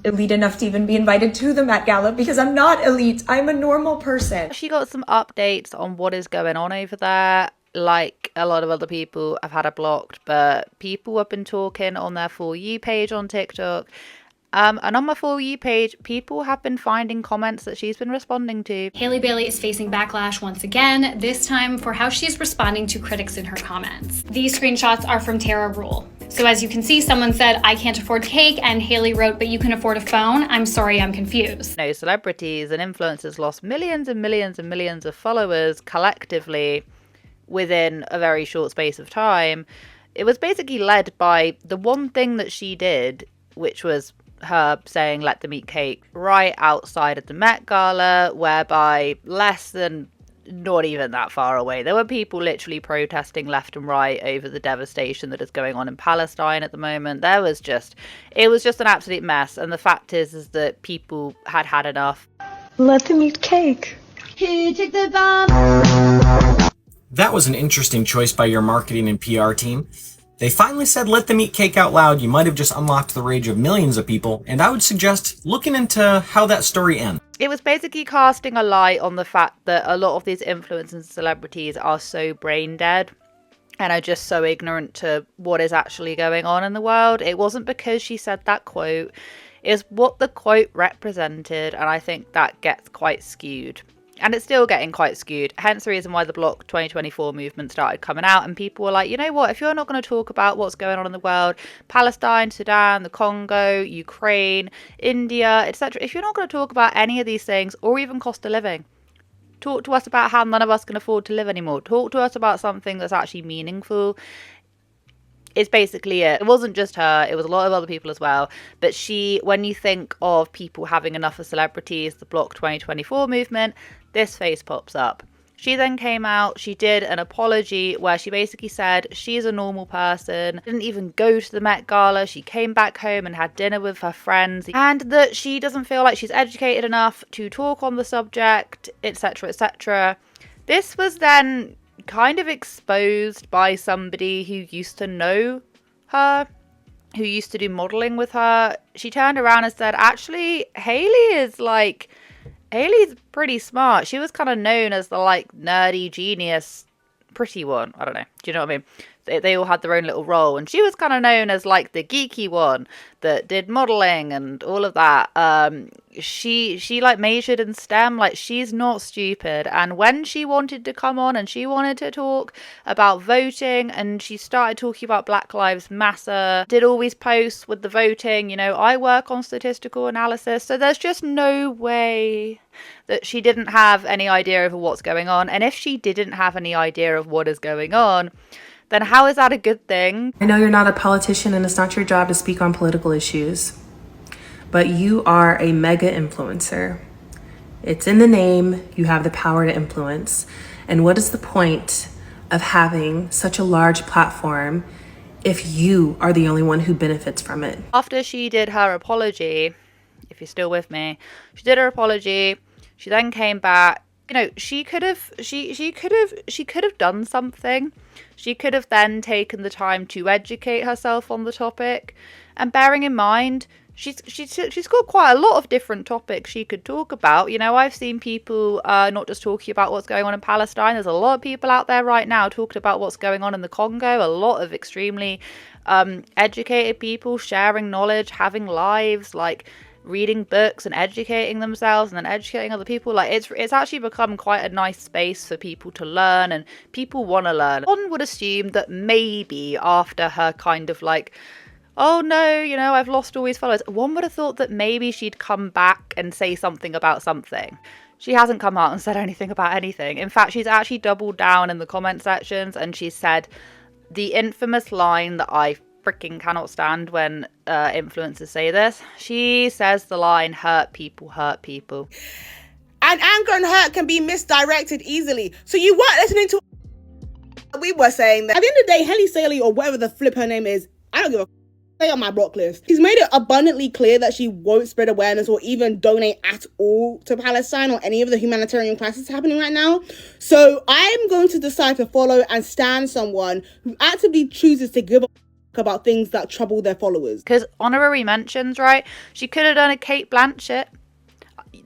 elite enough to even be invited to the Met Gala because I'm not elite. I'm a normal person. She got some updates on what is going on over there. Like a lot of other people, I've had her blocked, but people have been talking on their For You page on TikTok. And on my For You page, people have been finding comments that she's been responding to. Haleyy Bayley is facing backlash once again, this time for how she's responding to critics in her comments. These screenshots are from Tara Rule. So as you can see, someone said, "I can't afford cake," and Haleyy wrote, "But you can afford a phone? I'm sorry, I'm confused." No, celebrities and influencers lost millions and millions and millions of followers collectively within a very short space of time. It was basically led by the one thing that she did, which was her saying "let them eat cake" right outside of the Met Gala, whereby less than, not even that far away, there were people literally protesting left and right over the devastation that is going on in Palestine at the moment. It was just an absolute mess, and the fact is that people had had enough. Let them eat cake. Who took the bomb? That was an interesting choice by your marketing and PR team. They finally said "let them eat cake" out loud. You might have just unlocked the rage of millions of people, and I would suggest looking into how that story ends. It was basically casting a light on the fact that a lot of these influencers and celebrities are so brain dead and are just so ignorant to what is actually going on in the world. It wasn't because she said that quote, it's what the quote represented, and I think that gets quite skewed. And it's still getting quite skewed, hence the reason why the Block 2024 movement started coming out, and people were like, you know what, if you're not going to talk about what's going on in the world, Palestine, Sudan, the Congo, Ukraine, India, etc., if you're not going to talk about any of these things, or even cost of living, talk to us about how none of us can afford to live anymore. Talk to us about something that's actually meaningful. It's basically it. It wasn't just her, it was a lot of other people as well. But she, when you think of people having enough of celebrities, the Block 2024 movement, this face pops up. She then came out, she did an apology where she basically said she's a normal person, didn't even go to the Met Gala, she came back home and had dinner with her friends, and that she doesn't feel like she's educated enough to talk on the subject, etc, etc. This was then kind of exposed by somebody who used to know her, who used to do modeling with her. She turned around and said, actually, Haley's pretty smart. She was kind of known as the like nerdy genius pretty one. I don't know. Do you know what I mean? They all had their own little role, and she was kind of known as like the geeky one that did modeling and all of that. She like majored in STEM. Like, she's not stupid. And when she wanted to come on and she wanted to talk about voting, and she started talking about Black Lives Matter, did all these posts with the voting, you know, I work on statistical analysis, so there's just no way that she didn't have any idea of what's going on. And if she didn't have any idea of what is going on, then how is that a good thing? I know you're not a politician and it's not your job to speak on political issues, but you are a mega influencer. It's in the name, you have the power to influence. And what is the point of having such a large platform if you are the only one who benefits from it? After she did her apology, if you're still with me, she did her apology, she then came back. You know, she could have done something. She could have then taken the time to educate herself on the topic. And bearing in mind, she's got quite a lot of different topics she could talk about. You know, I've seen people not just talking about what's going on in Palestine. There's a lot of people out there right now talking about what's going on in the Congo. A lot of extremely educated people sharing knowledge, having lives, like reading books and educating themselves and then educating other people. Like, it's actually become quite a nice space for people to learn, and people want to learn. One would assume that maybe after her kind of like, oh no, you know, I've lost all these followers, one would have thought that maybe she'd come back and say something about something. She hasn't come out and said anything about anything. In fact, she's actually doubled down in the comment sections, and she said the infamous line that I freaking cannot stand when influencers say this. She says the line, hurt people hurt people. And anger and hurt can be misdirected easily. So you weren't listening to... We were saying that at the end of the day, Haleyy Bayley, or whatever the flip her name is, I don't give a stay on my block list. She's made it abundantly clear that she won't spread awareness or even donate at all to Palestine or any of the humanitarian crisis happening right now. So I'm going to decide to follow and stand someone who actively chooses to give up about things that trouble their followers. Because honorary mentions, right? She could have done a Kate Blanchett.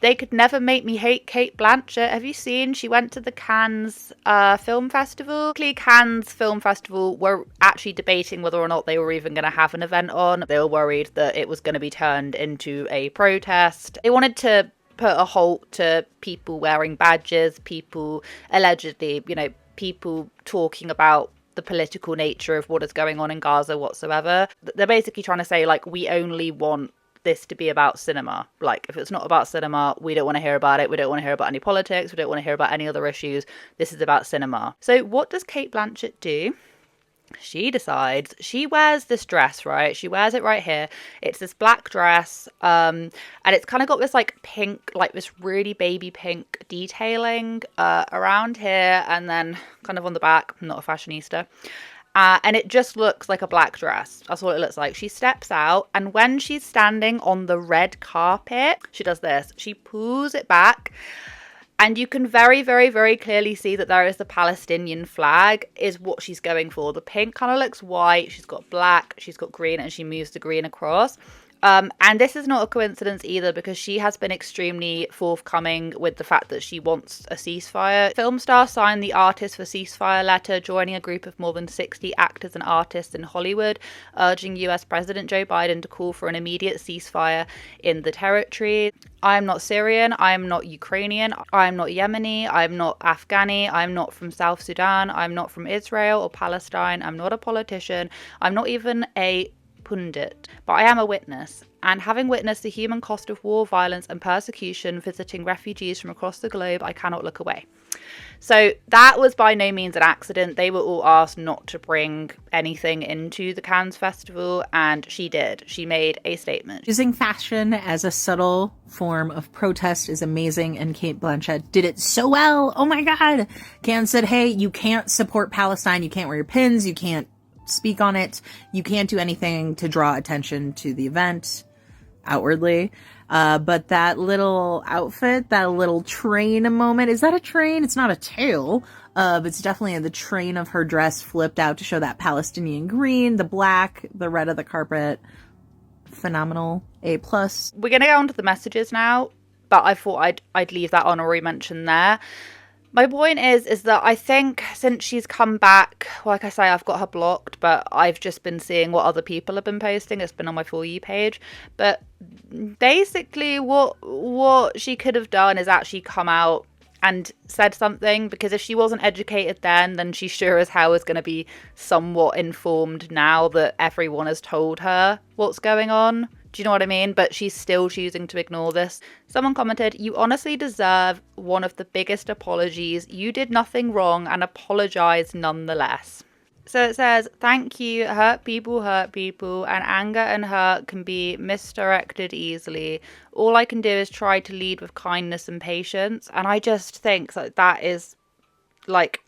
They could never make me hate Kate Blanchett. Have you seen? She went to the Cannes Film Festival. Cannes Film Festival were actually debating whether or not they were even going to have an event on. They were worried that it was going to be turned into a protest. They wanted to put a halt to people wearing badges, people allegedly, people talking about the political nature of what is going on in Gaza whatsoever. They're basically trying to say, like, we only want this to be about cinema. Like, if it's not about cinema, we don't want to hear about it. We don't want to hear about any politics. We don't want to hear about any other issues. This is about cinema. So what does Kate Blanchett do? She decides, she wears this dress, right? She wears it right here. It's this black dress, and it's kind of got this like pink, like this really baby pink detailing around here, and then kind of on the back. I'm not a fashionista. And it just looks like a black dress. That's what it looks like. She steps out, and when she's standing on the red carpet, she does this. She pulls it back, and you can very, very, very clearly see that there is the Palestinian flag is what she's going for. The pink kind of looks white. She's got black, she's got green, and she moves the green across. And this is not a coincidence either, because she has been extremely forthcoming with the fact that she wants a ceasefire. Film star signed the Artists for Ceasefire letter, joining a group of more than 60 actors and artists in Hollywood, urging US President Joe Biden to call for an immediate ceasefire in the territory. I am not Syrian, I am not Ukrainian, I am not Yemeni, I am not Afghani, I am not from South Sudan, I am not from Israel or Palestine, I'm not a politician, I'm not even a pundit, but I am a witness, and having witnessed the human cost of war, violence and persecution visiting refugees from across the globe, I cannot look away. So that was by no means an accident. They were all asked not to bring anything into the Cannes Festival, and she did. She made a statement. Using fashion as a subtle form of protest is amazing, and Kate Blanchett did it so well. Oh my God. Cannes said, hey, you can't support Palestine. You can't wear your pins. You can't speak on it. You can't do anything to draw attention to the event outwardly. But that little outfit, that little train moment, is that a train? It's not a tail. But it's definitely the train of her dress flipped out to show that Palestinian green, the black, the red of the carpet. Phenomenal. A+. We're going to go on to the messages now, but I thought I'd leave that honorary mention there. My point is that I think since she's come back, like I say, I've got her blocked, but I've just been seeing what other people have been posting. It's been on my For You page. But basically what she could have done is actually come out and said something, because if she wasn't educated then she sure as hell is going to be somewhat informed now that everyone has told her what's going on. Do you know what I mean? But she's still choosing to ignore this. Someone commented, you honestly deserve one of the biggest apologies. You did nothing wrong and apologize nonetheless. So it says, thank you, hurt people, and anger and hurt can be misdirected easily. All I can do is try to lead with kindness and patience. And I just think that is, like,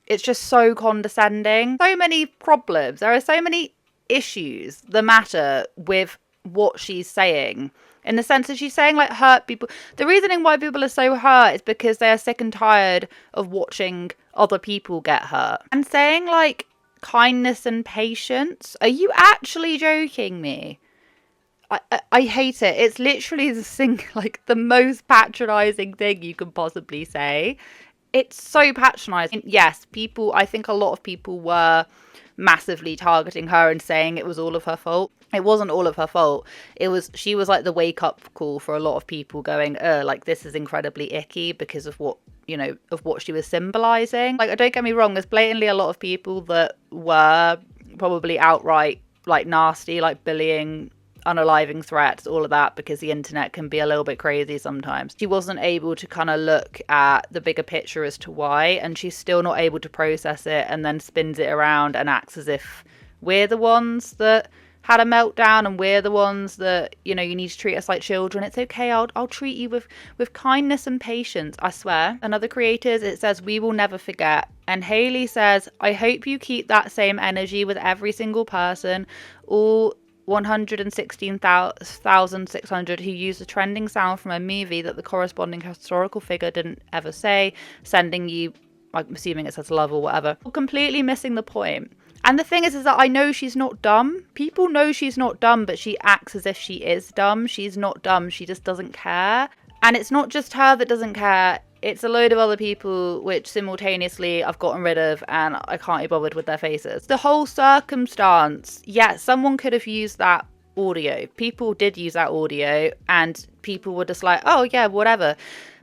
it's just so condescending. So many problems. There are so many issues the matter with what she's saying, in the sense that she's saying, like, hurt people. The reasoning why people are so hurt is because they are sick and tired of watching other people get hurt. And saying, like, kindness and patience, are you actually joking me? I hate it. It's literally the most patronizing thing you can possibly say. It's so patronizing. Yes, I think a lot of people were massively targeting her and saying it was all of her fault. It wasn't all of her fault. She was like the wake up call for a lot of people, going, like, this is incredibly icky because of what she was symbolizing. Like, don't get me wrong, there's blatantly a lot of people that were probably outright, like, nasty, like bullying, unaliving threats, all of that, because the internet can be a little bit crazy sometimes. She wasn't able to kind of look at the bigger picture as to why, and she's still not able to process it, and then spins it around and acts as if we're the ones that had a meltdown and we're the ones that, you need to treat us like children. It's okay, I'll treat you with kindness and patience, I swear. And other creators, it says, we will never forget. And Haleyy says, I hope you keep that same energy with every single person. All 116,600 who used a trending sound from a movie that the corresponding historical figure didn't ever say, sending you, I'm assuming it says love or whatever. Completely missing the point. And the thing is that I know she's not dumb. People know she's not dumb, but she acts as if she is dumb. She's not dumb. She just doesn't care. And it's not just her that doesn't care. It's a load of other people which simultaneously I've gotten rid of and I can't be bothered with their faces. The whole circumstance, yeah, someone could have used that audio. People did use that audio and people were just like, oh yeah, whatever.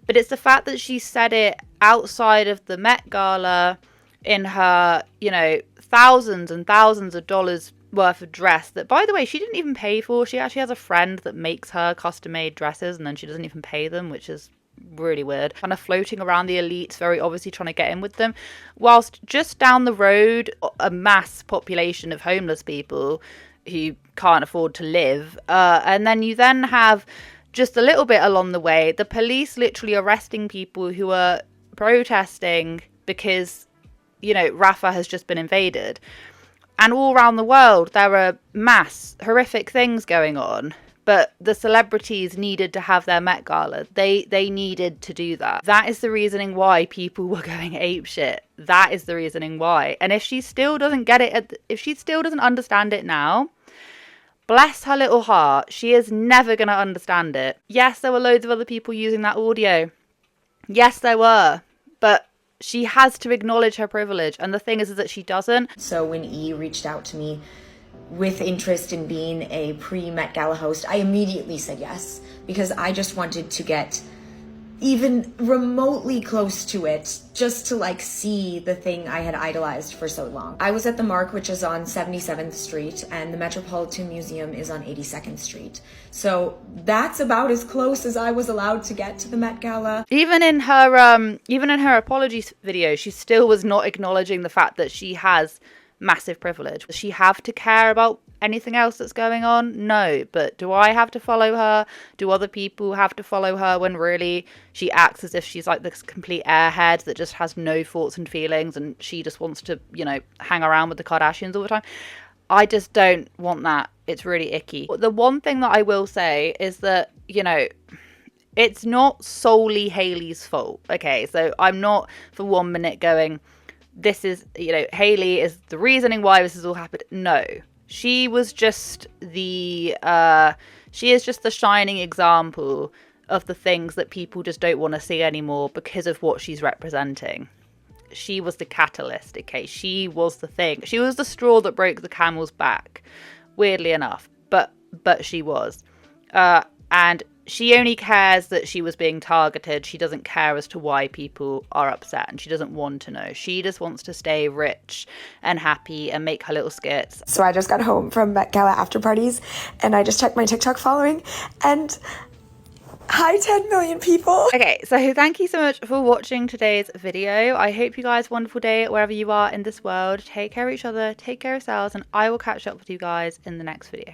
But it's the fact that she said it outside of the Met Gala in her, you know, thousands and thousands of dollars worth of dress that, by the way, she didn't even pay for. She actually has a friend that makes her custom-made dresses and then she doesn't even pay them, which is really weird. Kind of floating around the elites, very obviously trying to get in with them, whilst just down the road a mass population of homeless people who can't afford to live, and then you then have just a little bit along the way the police literally arresting people who are protesting because, you know, Rafah has just been invaded. And all around the world there are mass horrific things going on, but the celebrities needed to have their Met Gala. They needed to do that. That is the reasoning why people were going apeshit. That is the reasoning why. And if she still doesn't get it, if she still doesn't understand it now, bless her little heart, she is never going to understand it. Yes, there were loads of other people using that audio. Yes, there were. But she has to acknowledge her privilege. And the thing is that she doesn't. So when E reached out to me with interest in being a pre-Met Gala host, I immediately said yes, because I just wanted to get even remotely close to it, just to like see the thing I had idolized for so long. I was at the Mark, which is on 77th Street, and the Metropolitan Museum is on 82nd Street. So that's about as close as I was allowed to get to the Met Gala. Even in her apology video, she still was not acknowledging the fact that she has massive privilege. Does she have to care about anything else that's going on? No. But do I have to follow her? Do other people have to follow her when really she acts as if she's like this complete airhead that just has no thoughts and feelings and she just wants to, you know, hang around with the Kardashians all the time? I just don't want that. It's really icky. The one thing that I will say is that, you know, it's not solely Haley's fault. Okay, so I'm not for 1 minute going, this is, you know, Haleyy is the reasoning why this has all happened. No, she was just the she is just the shining example of the things that people just don't want to see anymore because of what she's representing. She was the catalyst. Okay, she was the thing. She was the straw that broke the camel's back, weirdly enough, but she was, and she only cares that she was being targeted. She doesn't care as to why people are upset, and she doesn't want to know. She just wants to stay rich and happy and make her little skits. So I just got home from Met Gala after parties and I just checked my TikTok following and hi 10 million people. Okay, so thank you so much for watching today's video. I hope you guys have a wonderful day wherever you are in this world. Take care of each other, take care of yourselves, and I will catch up with you guys in the next video.